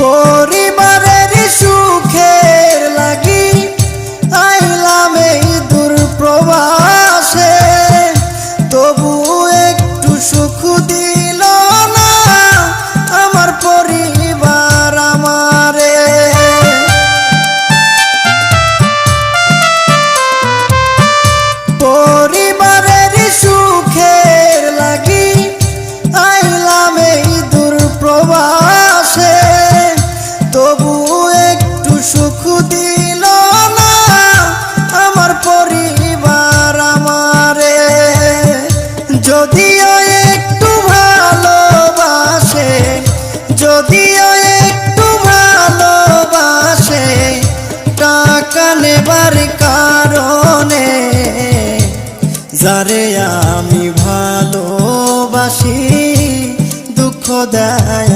পরিবারের সুখের লাগি আইলাম এই দূর প্রবাসে, তবু একটু সুখ দিল না আমার পরিবার আমারে। পরিবারের সুখের লাগি আইলাম এই দূর প্রবাসে, তবু একটু সুখ দিল না আমার পরিবার আমারে। যদিও একটু ভালোবাসে, যদিও একটু ভালোবাসে, টাকা নেবার কারণে যারে আমি ভালোবাসি দুঃখ দেয়